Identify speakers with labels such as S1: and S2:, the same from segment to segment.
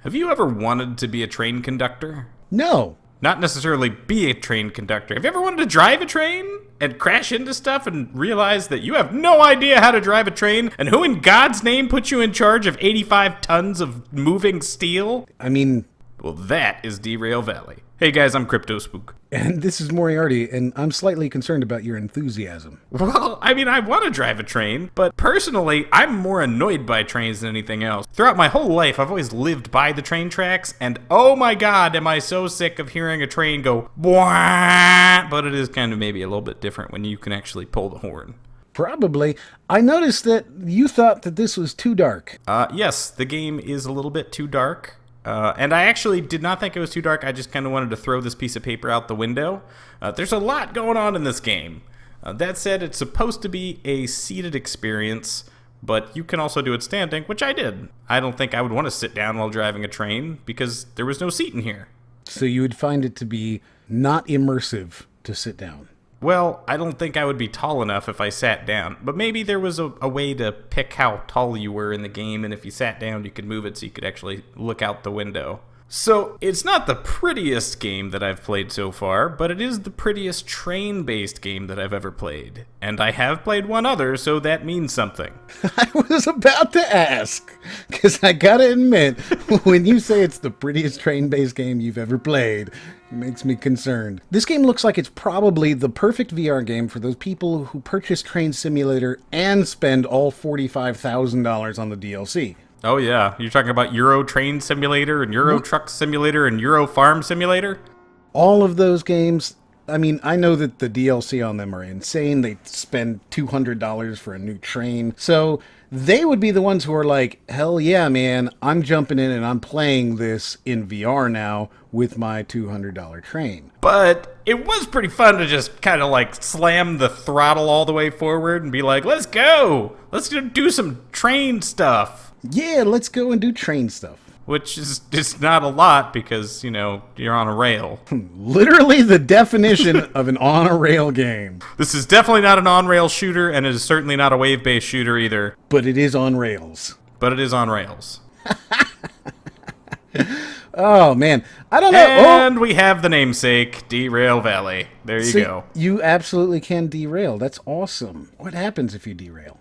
S1: Have you ever wanted to be a train conductor?
S2: No.
S1: Not necessarily be a train conductor. Have you ever wanted to drive a train and crash into stuff and realize that you have no idea how to drive a train? And who in God's name put you in charge of 85 tons of moving steel?
S2: I mean...
S1: Well, that is Derail Valley. Hey guys, I'm Crypto Spook.
S2: And this is Moriarty, and I'm slightly concerned about your enthusiasm.
S1: Well, I mean, I want to drive a train, but personally, I'm more annoyed by trains than anything else. Throughout my whole life, I've always lived by the train tracks, and oh my god, am I so sick of hearing a train go, "Bwah!" But it is kind of maybe a little bit different when you can actually pull the horn.
S2: Probably. I noticed that you thought that this was too dark.
S1: Yes, the game is a little bit too dark. And I actually did not think it was too dark. I just kind of wanted to throw this piece of paper out the window. There's a lot going on in this game. That said, it's supposed to be a seated experience, but you can also do it standing, which I did. I don't think I would want to sit down while driving a train because there was no seat in here.
S2: So you would find it to be not immersive to sit down.
S1: Well, I don't think I would be tall enough if I sat down, but maybe there was a way to pick how tall you were in the game, and if you sat down, you could move it so you could actually look out the window. So, it's not the prettiest game that I've played so far, but it is the prettiest train-based game that I've ever played. And I have played one other, so that means something.
S2: I was about to ask, because I gotta admit, when you say it's the prettiest train-based game you've ever played, it makes me concerned. This game looks like it's probably the perfect VR game for those people who purchase Train Simulator and spend all $45,000 on the DLC.
S1: Oh yeah, you're talking about Euro Train Simulator and Euro Truck Simulator and Euro Farm Simulator?
S2: All of those games, I mean, I know that the DLC on them are insane. They spend $200 for a new train. So they would be the ones who are like, hell yeah, man, I'm jumping in and I'm playing this in VR now with my $200 train.
S1: But it was pretty fun to just kind of like slam the throttle all the way forward and be like, let's go! Let's go do some train stuff.
S2: Yeah, let's go and do train stuff.
S1: Which is just not a lot because, you know, you're on a rail.
S2: Literally the definition of an on-a-rail game.
S1: This is definitely not an on-rail shooter, and it is certainly not a wave-based shooter either.
S2: But it is on rails.
S1: But it is on rails.
S2: Oh, man. I don't know.
S1: And we have the namesake, Derail Valley. There you go.
S2: You absolutely can derail. That's awesome. What happens if you derail?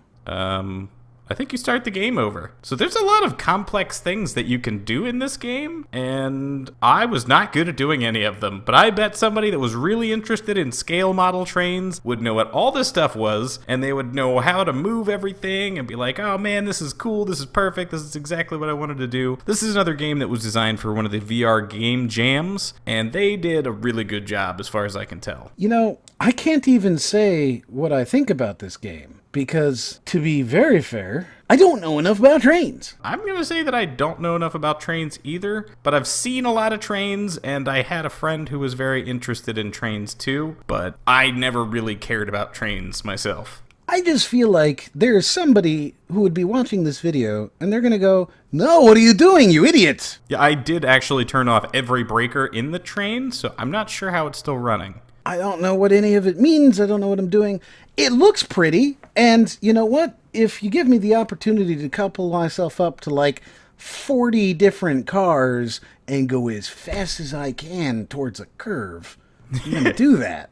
S1: I think you start the game over. So there's a lot of complex things that you can do in this game, and I was not good at doing any of them, but I bet somebody that was really interested in scale model trains would know what all this stuff was, and they would know how to move everything and be like, oh man, this is cool, this is perfect, this is exactly what I wanted to do. This is another game that was designed for one of the VR game jams, and they did a really good job as far as I can tell.
S2: You know, I can't even say what I think about this game. Because, to be very fair, I don't know enough about trains.
S1: I'm going to say that I don't know enough about trains either, but I've seen a lot of trains, and I had a friend who was very interested in trains too, but I never really cared about trains myself.
S2: I just feel like there's somebody who would be watching this video, and they're going to go, no, what are you doing, you idiot?
S1: Yeah, I did actually turn off every breaker in the train, so I'm not sure how it's still running.
S2: I don't know what any of it means. I don't know what I'm doing. It looks pretty. And you know what? If you give me the opportunity to couple myself up to like 40 different cars and go as fast as I can towards a curve, I'm going to do that.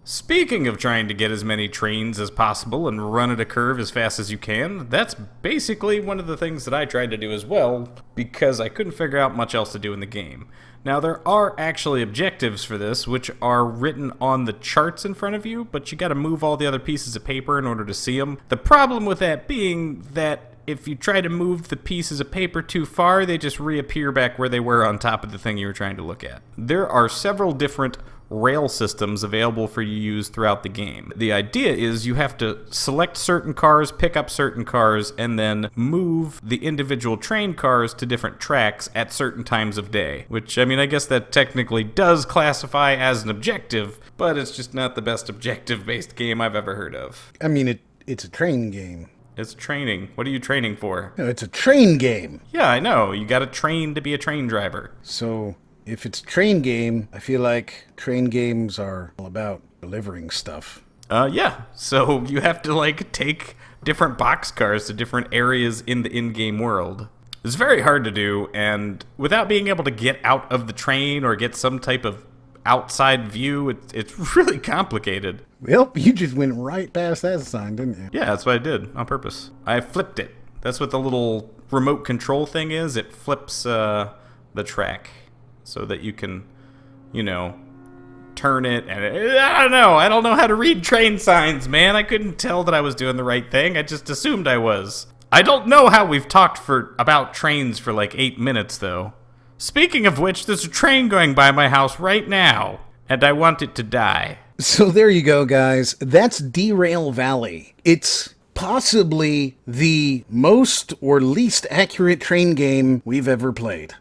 S1: Speaking of trying to get as many trains as possible and run at a curve as fast as you can, that's basically one of the things that I tried to do as well, because I couldn't figure out much else to do in the game. Now, there are actually objectives for this, which are written on the charts in front of you, but you gotta move all the other pieces of paper in order to see them. The problem with that being that if you try to move the pieces of paper too far, they just reappear back where they were on top of the thing you were trying to look at. There are several different rail systems available for you to use throughout the game. The idea is you have to select certain cars, pick up certain cars, and then move the individual train cars to different tracks at certain times of day. Which, I mean, I guess that technically does classify as an objective, but it's just not the best objective-based game I've ever heard of.
S2: I mean, it's a train game.
S1: It's training. What are you training for?
S2: No, it's a train game.
S1: Yeah, I know. You gotta train to be a train driver.
S2: So if it's a train game, I feel like train games are all about delivering stuff.
S1: Yeah. So you have to, like, take different boxcars to different areas in the in-game world. It's very hard to do, and without being able to get out of the train or get some type of outside view, it's really complicated.
S2: Well, you just went right past that sign, didn't you?
S1: Yeah, that's what I did on purpose. I flipped it. That's what the little remote control thing is. It flips the track so that you can, turn it. And I don't know. I don't know how to read train signs, man. I couldn't tell that I was doing the right thing. I just assumed I was. I don't know how we've talked about trains for like 8 minutes, though. Speaking of which, there's a train going by my house right now, and I want it to die.
S2: So there you go, guys. That's Derail Valley. It's possibly the most or least accurate train game we've ever played.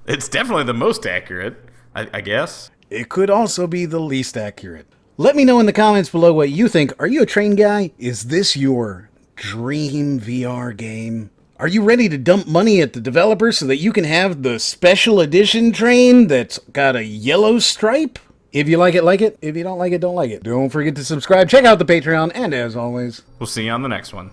S1: It's definitely the most accurate, I guess.
S2: It could also be the least accurate. Let me know in the comments below what you think. Are you a train guy? Is this your dream VR game? Are you ready to dump money at the developer so that you can have the special edition train that's got a yellow stripe? If you like it, like it. If you don't like it, don't like it. Don't forget to subscribe, check out the Patreon, and as always,
S1: We'll see you on the next one.